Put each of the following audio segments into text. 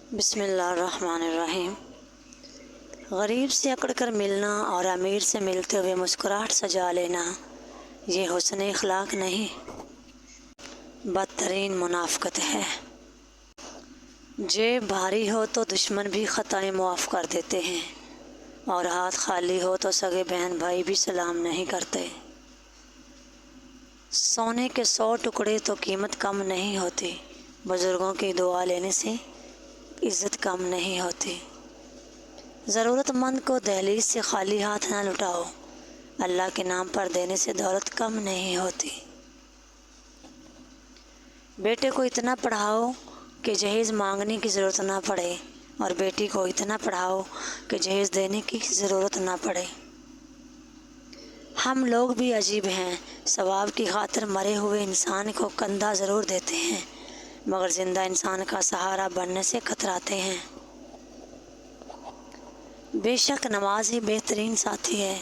بسم اللہ الرحمن الرحیم۔ غریب سے اکڑ کر ملنا اور امیر سے ملتے ہوئے مسکراہٹ سجا لینا یہ حسن اخلاق نہیں، بدترین منافقت ہے۔ جیب بھاری ہو تو دشمن بھی خطائیں معاف کر دیتے ہیں، اور ہاتھ خالی ہو تو سگے بہن بھائی بھی سلام نہیں کرتے۔ سونے کے 100 ٹکڑے تو قیمت کم نہیں ہوتی، بزرگوں کی دعا لینے سے عزت کم نہیں ہوتی۔ ضرورت مند کو دہلیز سے خالی ہاتھ نہ لٹاؤ، اللہ کے نام پر دینے سے دولت کم نہیں ہوتی۔ بیٹے کو اتنا پڑھاؤ کہ جہیز مانگنے کی ضرورت نہ پڑے، اور بیٹی کو اتنا پڑھاؤ کہ جہیز دینے کی ضرورت نہ پڑے۔ ہم لوگ بھی عجیب ہیں، ثواب کی خاطر مرے ہوئے انسان کو کندھا ضرور دیتے ہیں، مگر زندہ انسان کا سہارا بننے سے کتراتے ہیں۔ بے شک نماز ہی بہترین ساتھی ہے،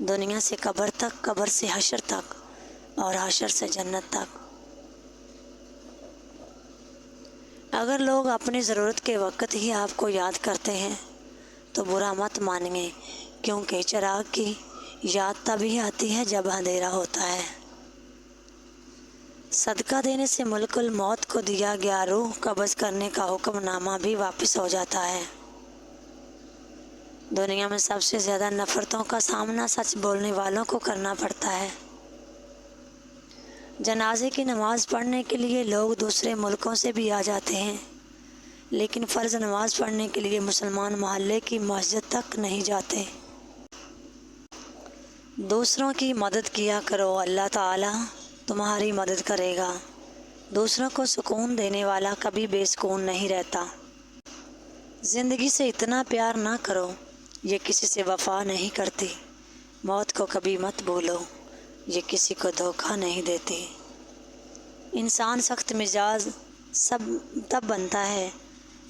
دنیا سے قبر تک، قبر سے حشر تک، اور حشر سے جنت تک۔ اگر لوگ اپنی ضرورت کے وقت ہی آپ کو یاد کرتے ہیں تو برا مت مانیے، کیونکہ چراغ کی یاد تبھی آتی ہے جب اندھیرا ہوتا ہے۔ صدقہ دینے سے ملک الموت کو دیا گیا روح قبض کرنے کا حکم نامہ بھی واپس ہو جاتا ہے۔ دنیا میں سب سے زیادہ نفرتوں کا سامنا سچ بولنے والوں کو کرنا پڑتا ہے۔ جنازے کی نماز پڑھنے کے لیے لوگ دوسرے ملکوں سے بھی آ جاتے ہیں، لیکن فرض نماز پڑھنے کے لیے مسلمان محلے کی مسجد تک نہیں جاتے۔ دوسروں کی مدد کیا کرو، اللہ تعالیٰ تمہاری مدد کرے گا۔ دوسروں کو سکون دینے والا کبھی بے سکون نہیں رہتا۔ زندگی سے اتنا پیار نہ کرو، یہ کسی سے وفا نہیں کرتی۔ موت کو کبھی مت بھولو، یہ کسی کو دھوکہ نہیں دیتی۔ انسان سخت مزاج تب بنتا ہے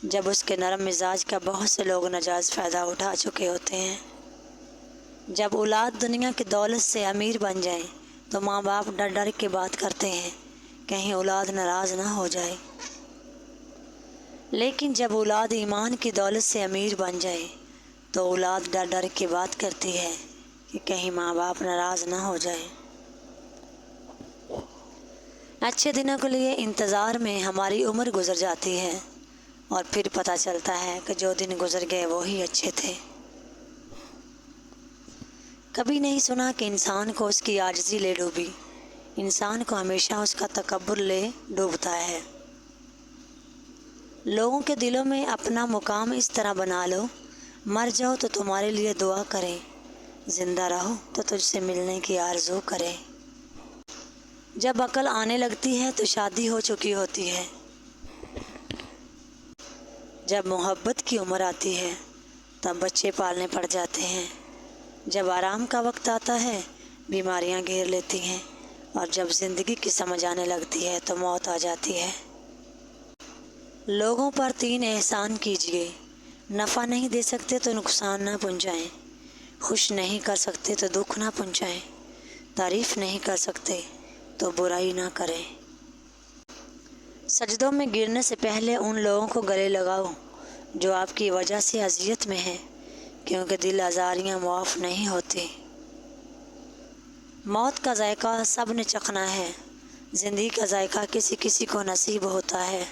جب اس کے نرم مزاج کا بہت سے لوگ ناجائز فائدہ اٹھا چکے ہوتے ہیں۔ جب اولاد دنیا کی دولت سے امیر بن جائے تو ماں باپ ڈر ڈر کے بات کرتے ہیں، کہیں اولاد ناراض نہ ہو جائے۔ لیکن جب اولاد ایمان کی دولت سے امیر بن جائے تو اولاد ڈر ڈر کے بات کرتی ہے کہ کہیں ماں باپ ناراض نہ ہو جائے۔ اچھے دنوں کے لیے انتظار میں ہماری عمر گزر جاتی ہے، اور پھر پتہ چلتا ہے کہ جو دن گزر گئے وہی اچھے تھے۔ کبھی نہیں سنا کہ انسان کو اس کی عاجزی لے ڈوبی، انسان کو ہمیشہ اس کا تکبر لے ڈوبتا ہے۔ لوگوں کے دلوں میں اپنا مقام اس طرح بنا لو، مر جاؤ تو تمہارے لیے دعا کریں، زندہ رہو تو تجھ سے ملنے کی آرزو کریں۔ جب عقل آنے لگتی ہے تو شادی ہو چکی ہوتی ہے۔ جب محبت کی عمر آتی ہے تب بچے پالنے پڑ جاتے ہیں۔ جب آرام کا وقت آتا ہے بیماریاں گھیر لیتی ہیں، اور جب زندگی کی سمجھ آنے لگتی ہے تو موت آ جاتی ہے۔ لوگوں پر 3 احسان کیجیے، نفع نہیں دے سکتے تو نقصان نہ پہنچائیں، خوش نہیں کر سکتے تو دکھ نہ پہنچائیں، تعریف نہیں کر سکتے تو برائی نہ کریں۔ سجدوں میں گرنے سے پہلے ان لوگوں کو گلے لگاؤ جو آپ کی وجہ سے اذیت میں ہیں، کیونکہ دل آزاریاں معاف نہیں ہوتی۔ موت کا ذائقہ سب نے چکھنا ہے، زندگی کا ذائقہ کسی کسی کو نصیب ہوتا ہے۔